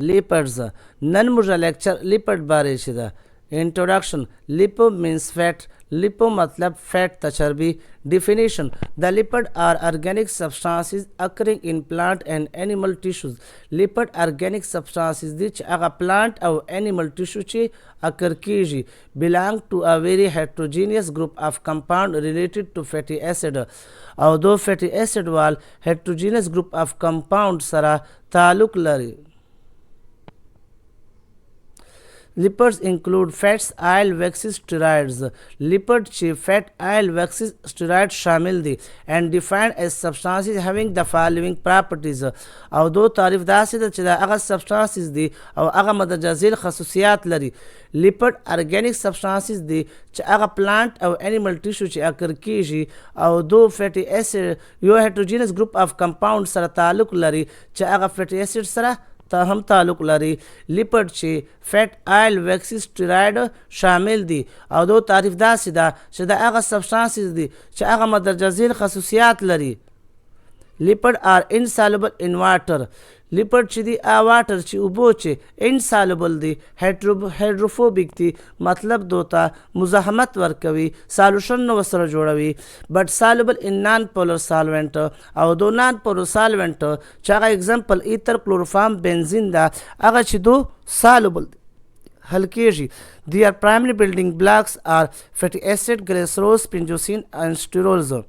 Lipids نن موږ لیکچر lipid باره شي ده. Introduction. Lipo means fat. Lipo matlab fat ta charbi. Definition. The lipid are organic substances occurring in plant and animal tissues. Lipid organic substances which aga plant or animal tissue chi occur kiji belong to a very heterogeneous group of compound related to fatty acid. Although fatty acid wal heterogeneous group of compound sara taluk lari. Lipids include fats, oil, waxes, steroids. Lipid ची fat, oil, waxes, steroids शामिल दी and defined as substances having the following properties. او दो तारीफ दासी दा चला अगर substances दी او अगर मदरजा झेल खसूसियात लरी. Lipid organic substances दी च अगर plant او animal tissue ची अकर कीजी او दो fatty acid yo heterogeneous group of compounds सरा तालुक लरी च अगर fatty acid सरा ता हम ताल्लुक लरी. लिपिड ची फैट, ऑयल, वैक्सीज, स्टेरॉइड शामिल दी और दो तारीफ दासी दा च द अगा सब्सटेंसेस दी च अगा मदरजा झेल खसूसियात लरी. Lipids are insoluble in water. Lipid ची दी आ वाटर ची उबो ची insoluble दी hydrophobic दी मतलब दोता मुजाहमत वर्कवी solution नो वसर जोड़वी but soluble in non-polar solvent और दो non-polar solvent चागा example ether, chloroform, benzene दा अगर ची दो soluble दी हल्के जी. Their primary building blocks are fatty acid, glycerol, sphingosine and sterols.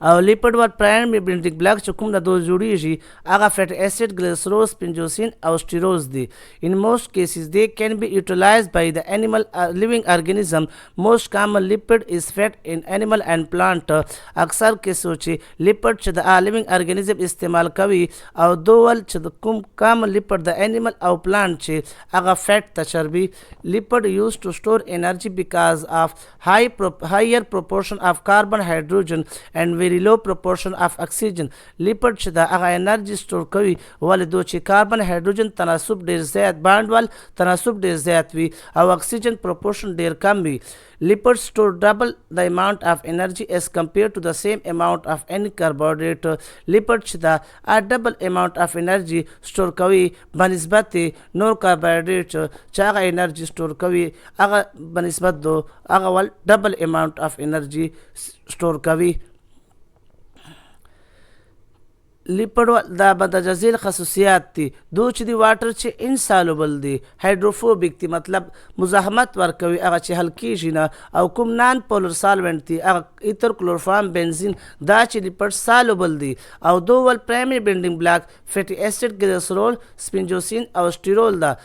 और लिपिड वर प्राइमरी बिल्डिंग ब्लॉक चुकुम दा दो जुड़ी जी आगा फैटी एसिड, ग्लिसरोल, स्पिंजोसिन और स्टीरोल्स दी. In most cases they can be utilized by the animal living organism. Most common lipid is fat in animal and plant. अक्सर केसों ची लिपिड च द living organism इस्तेमाल कवी और दो वल च the common lipid the animal और plant ची आगा fat ता चर्बी. Lipid used to store energy because of higher proportion of carbon, hydrogen and very low proportion of oxygen. Lipid च द आगा एनर्जी स्टोर कवी वाले दो ची कार्बन हाइड्रोजन तनासुब ढेर ज़्यादा बांड वाल तनासुब ढेर ज़्यादा वी और ऑक्सीजन प्रोपोर्शन ढेर कम वी. Lipids store double the amount of energy as compared to the same amount of any carbohydrate. Lipid च the a double amount of energy store कवी बनिस्बत नॉन कार्बोहाइड्रेट चागा एनर्जी स्टोर कवी आगा बनिस्बत दो आगा वाल double amount of energy store कवी. लिपिड दा मदरजा झेल खसूसियात थी दो ची दी वाटर ची insoluble दी हाइड्रोफोबिक थी मतलब मुजाहमत वर्कवी अगर ची हल्की जीना और कुम नॉन पोलर सॉल्वेंट थी अगर इतर क्लोरोफॉर्म बेंजीन दा ची लिपिड soluble दी और दो वल primary building block fatty acid, glycerol, स्पिंजोसिन और स्टीरोल दा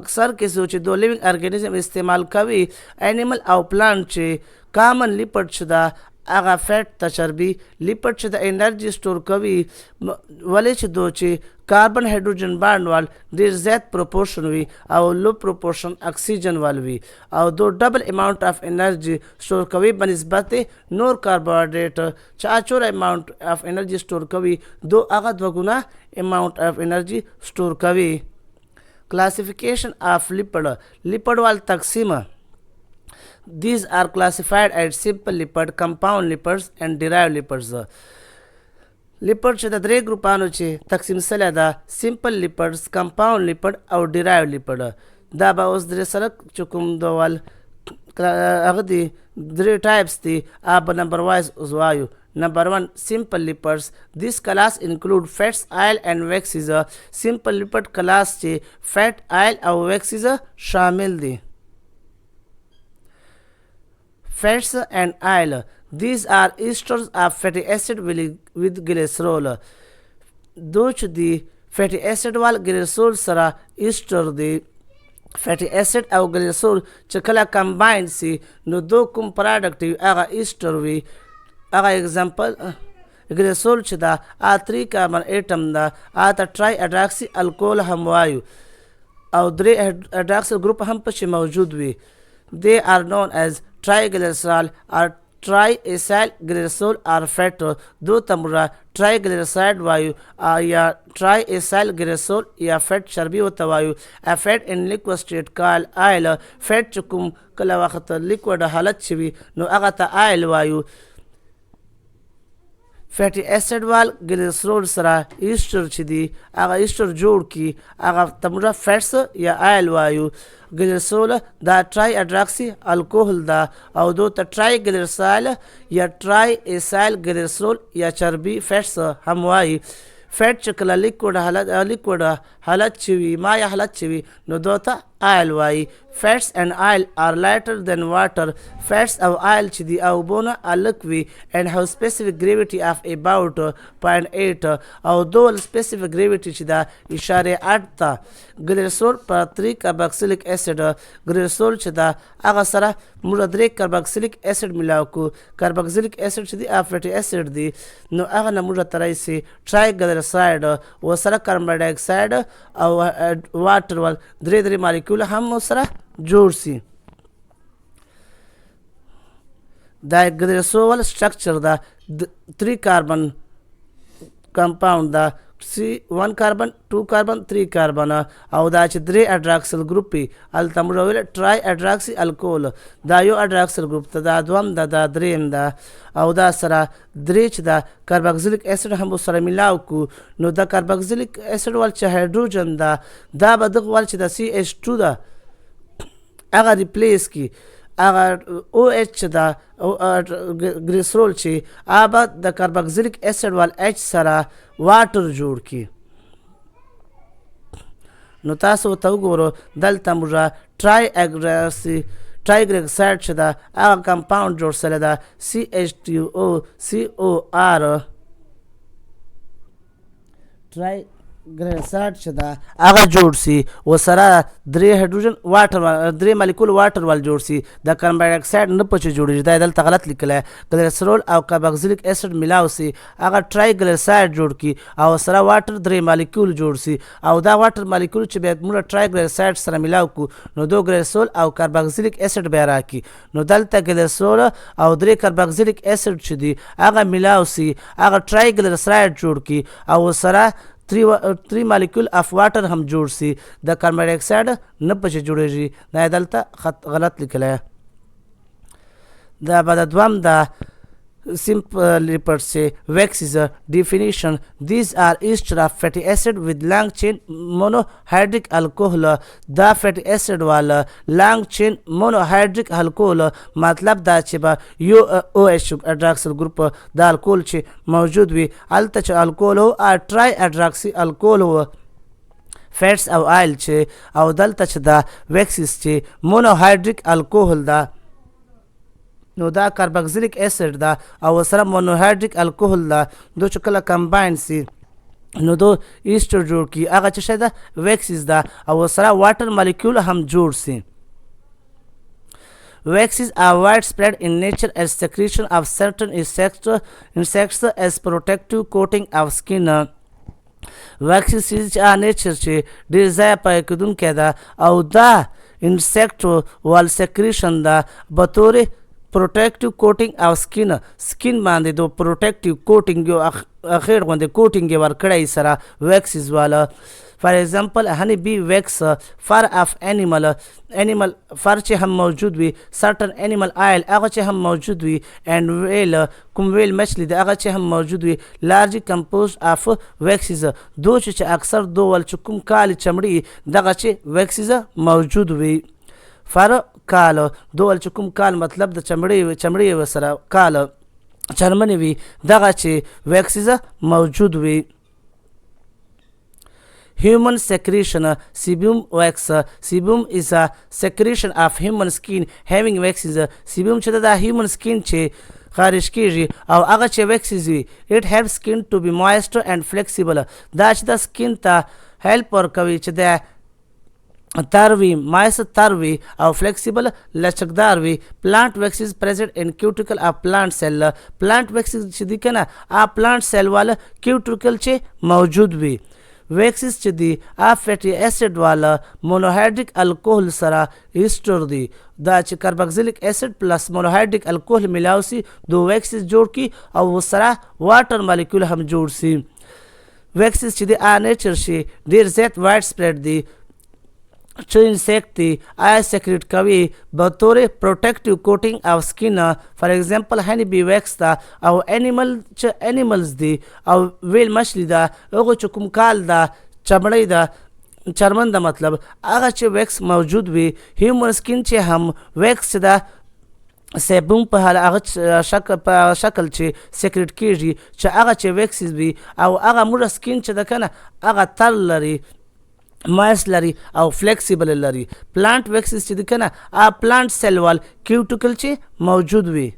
अक्सर के सोचे दो लिविंग ऑर्गेनिज्म इस्तेमाल कवी एनिमल और प्लांट चे कॉमन लिपिड च दा आगा फैट ता चर्बी. लिपिड च द एनर्जी स्टोर कवी वाले च दो चे कार्बन हाइड्रोजन बांड वाल देर ज़्यादा प्रोपोर्शन वी और लो प्रोपोर्शन ऑक्सीजन वाल वी और दो double amount of energy store कवी बनिस्बत नोर कार्बोहाइड्रेट चाचोर अमाउंट ऑफ एनर्जी स्टोर कवी दो आगा दोगुना अमाउंट ऑफ एनर्जी स्टोर कवी. Classification of lipid. लिपिड वाल तकसीम. These are classified as simple lipid, compound lipids and derived lipids. Lipid च द द्रे ग्रुपानो चे तकसीम सला दा सिंपल लिपिड्स, कंपाउंड लिपिड और डिराइव्ड लिपिड. दा बा उस द्रे सरक चुकुम दो वाल अगदी द्रे टाइप्स थी आप नंबर वाइज उजवायु. Number 1, simple lipids. This class include fats, oil and waxes. Simple lipid class चे fat, oil और waxes शामिल दी. Fats and oil. These are esters of fatty acid with glycerol. दो च दी fatty acid वाल glycerol सरा ester दी fatty acid और glycerol चकला combine सी नो दो कुम product आगा ester वी आगा example glycerol च दा आ 3 carbon atom दा आ ता tri-hydroxy alcohol हम वायु और द्रे hydroxyl group हम पच मौजूद we. They are known as triglycerol or triacyl glycerol or fat. दो तमरा ट्राइग्लिसराइड वायु या triacyl glycerol या फैट चर्बी होता वायु. A fat in liquid state called oil. Fat चुकुम कला वक्त लिक्विड हालत छवी नो अगता oil वायु. فیټي اسید وال ګلیسرول سره ایسټر چې دی هغه ایسټر جوړ کی هغه تمره فیټس یا آیل وایو ګلیسرول دا ټرای اډراکسی الکوهل دا او دو ته ټرای ګلیسرال یا ټرای ایسایل ګلیسرول یا چربي فیټس هم وایي فیټ چې کله لیکوډ حالت چې وي ما یا حالت چې وي نو دو ته آیل وایي فیټس اینڈ آیل آر لایټر دین واټر فیټس او آیل چې دي او بونه الک وي اینڈ هاو سپیسیفیک ګریویټي اف اباوټ 0.8 او دول سپیسیفیک ګریویټي چې دا اشاره 8 ته ګلیسرول پر 3 کارباکسیلیک اسید ګلیسرول چې دا هغه سره موږ 3 کارباکسیلیک اسید ملاو کو کارباکسیلیک اسید چې دی فیټي اسید دی نو هغه نه موږ ترای سي ټرای ګلیسراید و سره کاربن ډای اکساید او واټر ول درې مالیکول هم سره جوړ سي دا ګلیسرول سټرکچر دا 3 کاربن کمپاوند دا C1 کاربن 2 کاربن 3 کاربن او دا چې 3 اډراکسل ګروپ پی ال تمرول ټرای اډراکسی الکول دا یو اډراکسل ګروپ ته دا دوم دا دریم دا او دا سره درې چې دا کارباکسیلیک اسید هم سره ملاو کو نو دا کارباکسیلیک اسید ول چې هایدروجن دا به دغه ول چې دا CH2 دا هغه ریپلیس کی اگر OH دا ګلیسرول چې هغه د کارباکسیلیک اسید وال H سره واټر جوړ کی نو تاسو ته وګورئ دلته موږ ټرایګلیسراید چې دا هغه کمپاوند جوړ سره دا CH2OCOR ګلیسراید چې دا هغه جوړ سي و سره 3 هایدروجن واټر 3 مالیکول واټر وال جوړ سي د کاربن ډای اکساید نه پچ جوړیږي دا دلته غلط لیکل ګلیسرول او کارباکسیلیک اسید ملاو سي هغه ټرای ګلیسراید جوړ کی او سره واټر 3 مالیکول جوړ سي او دا واټر مالیکول چې به موږ ټرای ګلیسراید سره ملاو کو نو دو ګلیسرول او کارباکسیلیک اسید به راکی نو دلته ګلیسرول او 3 کارباکسیلیک اسید چې دی هغه ملاو سي هغه ټرای ګلیسراید جوړ کی او سره 3 مالیکول اف واټر هم جوړ سي د کاربن ډای اکساید نه پچ جوړیږي دا دلته غلط لیکل دا بعد دوام دا simple lipids say wax is a definition. These are ester of fatty acid with long chain monohydric alcohol. دا fatty acid والا long chain monohydric alcohol مطلب دا چې با یو OH hydroxyl group دا الکول چې موجود وي الته چې الکول او ټرای hydroxy alcohol و فیټس او آیل چې او دلته چې دا ویکسز چې مونوهایدریک الکوهل دا نو دا کارباکسیلیک اسید دا او سره مونوهایدریک الکوهل دا دو چې کله کمباین سي نو دو ایسټر جوړ کی هغه چې شاید ویکسز دا او سره واټر مالیکول هم جوړ سي Waxes are widespread in nature as secretion of certain insects as protective coating of skin. Waxes are nature چې ډیر ځای پای کېدونکی ده او دا انسیکټ وال سیکریشن ده بطور پروټیکټیو کوټینګ او سکین باندې دو پروټیکټیو کوټینګ یو اخیر غوندې کوټینګ یې ورکړی سره ویکسز والا فار ایگزامپل هنی بی ویکس فر اف انیمل فر چې هم موجود وي سرټن انیمل آیل هغه چې هم موجود وي اینڈ ویل کوم ویل مچھلی د هغه چې هم موجود وي لارج کمپوز اف ویکسز دو چې اکثر دو ول چې کوم کالی چمړي دغه چې ویکسز موجود وي فر کال دول چې کوم کال مطلب د چمړي وسره کال چرمنی وي دغه چې ویکسز موجود وي Human secretion sebum wax sebum is a secretion of human skin having waxes sebum چې د human skin چې خارج کیږي او هغه چې waxes وي it helps skin to be moist and flexible دا چې د skin ته help ورکوي چې د تروي مایس تروي او flexible لچکدار وي plant waxes present in cuticle of plant cell plant waxes چې دي کنه plant cell والا cuticle چې موجود وي ویکسز چې دی فیټي اسید والا مونوهایدریک الکوهل سره ایسټر دی دا چې کارباکسیلیک اسید پلس مونوهایدریک الکوهل ملاو سي دو ویکسز جوړ کی او سره واټر مالیکول هم جوړ سي ویکسز چې دی نیچر شي ډیر زیات وایډ سپریډ دی چې انسیکټ دي آیا سیکریټ کوي به تورې پروټیکټیو کوټینګ او سکین فار ایگزامپل هنی بی ویکس ده او انیملز دي او ویل مچھلی ده هغه چې کوم کال ده چمړی ده چرمن ده مطلب هغه چې ویکس موجود وي هیومن سکین چې هم ویکس ده سیبوم په حال هغه شکل چې سیکریټ کیږي چې هغه چې ویکسز وي او هغه موږ سکین چې ده کنه هغه تل لري مایس لري او فلیکسیبل لري پلانټ ویکسز چې ده کنه پلانټ سیل وال کیوټیکل چې موجود وي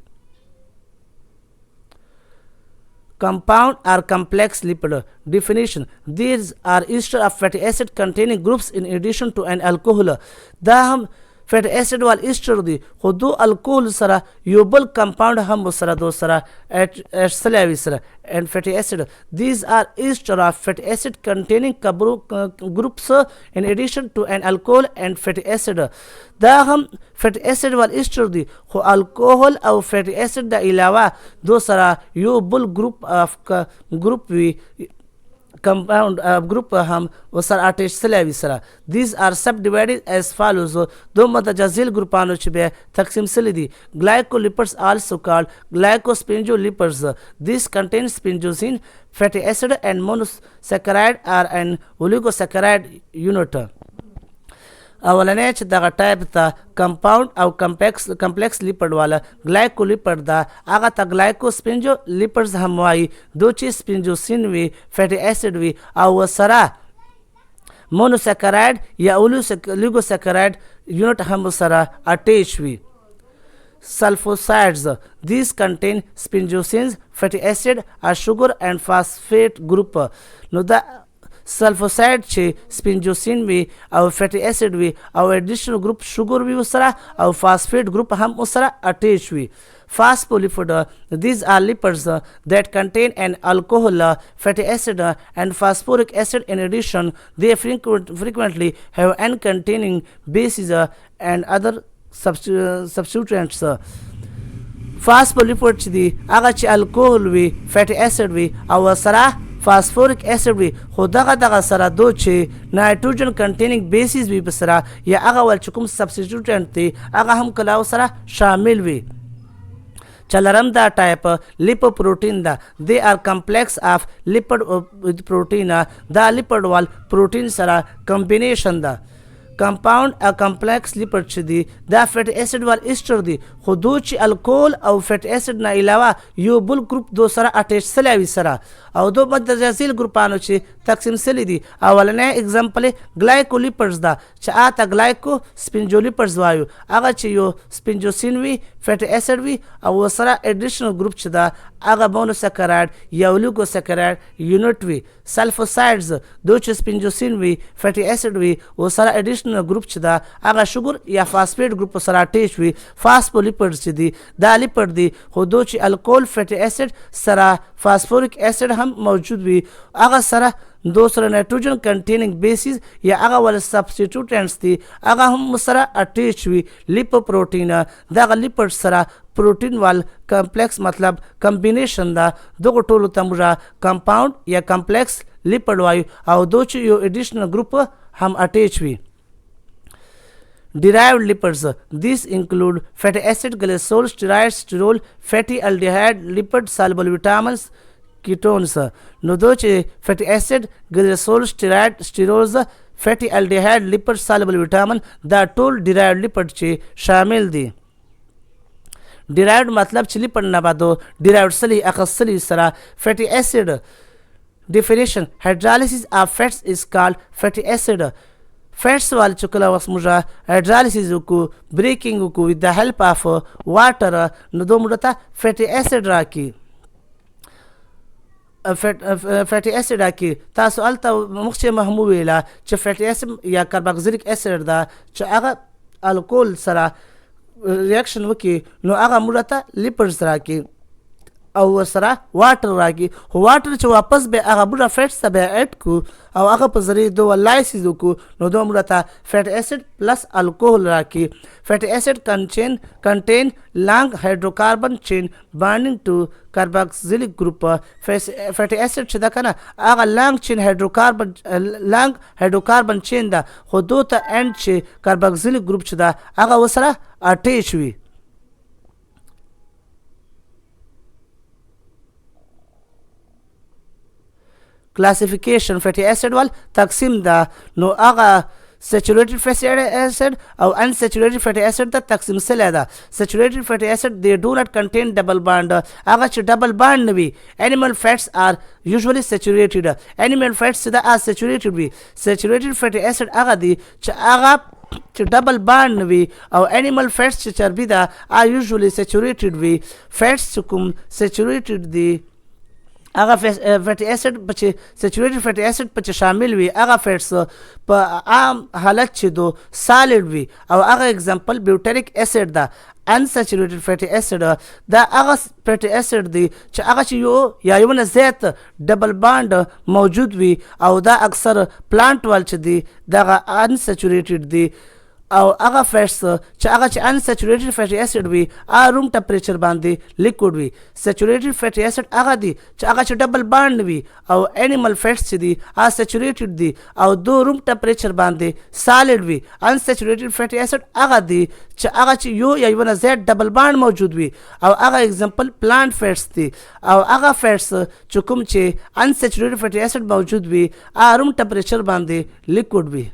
compound or complex lipid definition these are ester of fatty acid containing groups in addition to an alcohol دا هم fatty acid وال ایسټر دي خو دو الکول سره یو بل کمپاوند هم سره دو سره سلاوي سره and fatty acid these are ester of fatty acid containing groups in addition to an alcohol and fatty acid دا هم fatty acid وال ایسټر دي خو الکوهول او fatty acid د علاوه دو سره یو بل گروپ وي compound group هم وسر اٹیچ سلاوي سره these are subdivided as follows دو متجزل ګروپانو چې به تقسیم سلی دي glycolipids also called glycosphingolipids this contains sphingosine fatty acid and monosaccharide or an oligosaccharide unit اولنې چې دغه ټایپ ته کمپاوند او کمپلیکس لیپډ والا ګلایکولیپډ دا هغه ته ګلایکوسپینجو لیپډز هم وایي دو چې سپینجوسین وي فیټي اسید وي او سره مونوسکرایډ یا اولیګوسکرایډ یونټ هم سره اټیچ وي sulfosides these contain sphingosines fatty acid a sugar and phosphate group نو دا سلفوساید چې سپینجوسین وي او فیټي اسید وي او اډیشنل ګروپ شوګر وي وسره او فاسفیټ ګروپ هم وسره اټیچ وي phospholipid these are lipids that contain an alcohol fatty acid and phosphoric acid in addition they frequently have n containing bases and other substituents phospholipid چې دي هغه چې الکوهول وي فیټي اسید وي او سره فاسفورک اسید وي خو دغه سره دو چې نایټروجن کنټینینګ بیسز وي په سره یا هغه ول چې کوم سبسټیټیوټنټ دی هغه هم کلاو سره شامل وي چلرم دا ټایپ لیپوپروټین دا they are complex of lipid with protein دا لیپډ وال پروټین سره کمبینیشن دا کمپاوند ا کمپلیکس لیپډ چې دي دا فیټ اسید وال ایسټر دي خو دو چې الکول او فیټ اسید نه علاوه یو بل گروپ دو سره اټیچ سلاوي سره او دو متجزل ګروپانو چې تقسیم سلی دي اولنې اگزامپل ګلایکولیپډز دا چې اته ګلایکو سپینجولیپډز وایو هغه چې یو سپینجوسین وي فیټ اسید وي او سره اډیشنل گروپ چې دا هغه مونوسکرایډ یا اولیګوسکرایډ یونټ وي سلفوسایډز دو چې سپینجوسین وي فیټ اسید وي او سره اډیشنل ګروپ چې دا هغه شوګر یا فاسفیټ ګروپ سره اټیچ وي فاسفولیپډز چې دي دا لیپډ دي خو دو چې الکول فیټي اسید سره فاسفوریک اسید هم موجود وي هغه سره دو سره نایټروجن کنټینینګ بیسز یا هغه ول سبسټیټیوټنټس دي هغه هم سره اټیچ وي لیپوپروټین دغه لیپډ سره پروټین وال کمپلیکس مطلب کمبینیشن دا دغه ټولو ته موږ کمپاوند یا کمپلیکس لیپډ وایو او دو چې یو اډیشنل ګروپ هم اټیچ وي derived lipids these include fatty acid glycerol steroids sterol fatty aldehyde lipid soluble vitamins ketones نو دو چې fatty acid glycerol steroid sterols fatty aldehyde lipid soluble vitamin دا ټول derived lipid چې شامل دي derived مطلب چې لیپډ نه بعدو derived سلی اخصلی سره fatty acid definition hydrolysis of fats is called fatty acid فیټس وال چې کله وس موږ هایدرالایسیس وکړو بریکینګ وکړو with the help of water نو دو موږ ته فیټي اسید راکي فیټي اسید راکي تاسو الته مخکې مهمو ویله چې فیټي اسید یا کاربوکسیلیک اسید دا چې هغه الکول سره ریاکشن وکړي نو هغه موږ ته لیپډز راکي او ورسره واټر راکړي. خو واټر چې واپس به هغه بوډا فیټس ته به اډ کو او هغه په ذریعه دو لایسیز وکړو نو دو موږ ته فیټ اسید پلس الکوهول راکړي. فیټ اسید contain long hydrocarbon chain binding to carboxylic group. فیټ اسید چې دا کنه هغه لانګ چین هایدروکاربن چین ده خو دو ته اند چې کارباکسیلیک ګروپ چې ده هغه وسره اټیچ وي. کلاسیفیکیشن فیټي اسید ول تقسیم ده نو هغه saturated fatty acid او unsaturated fatty acid ته تقسیم سلی ده. saturated fatty acid they do not contain double bond. هغه چې double bond نه وي. animal fats are usually saturated. animal fats چې are saturated وي. saturated fatty acid هغه دي چې double bond نه وي او animal fats چې چربي ده are usually saturated وي. fats چې کوم saturated دي هغه فیټي اسید په چې سچوریټډ فیټي اسید په چې شامل وي هغه فیټس په عام حالت چې دو سالډ وي او هغه اگزامپل بیوټریک اسید ده. unsaturated fatty acid دا هغه فیټي اسید دی چې هغه چې یو نه زیات ډبل بانډ موجود وي او دا اکثر پلانټ وال چې دی دغه unsaturated دی او هغه فیټس چې هغه چې unsaturated fatty acid وي روم ټمپریچر باندې لیکوډ وي. saturated fatty acid هغه دي چې هغه چې ډبل بانډ وي او animal fats چې دي saturated دي او دو روم ټمپریچر باندې سالډ وي. unsaturated fatty acid هغه دي چې هغه چې یو نه زیات ډبل بانډ موجود وي او هغه اگزامپل پلانټ فیټس دي او هغه فیټس چې کوم چې unsaturated fatty acid موجود وي روم ټمپریچر باندې لیکوډ وي.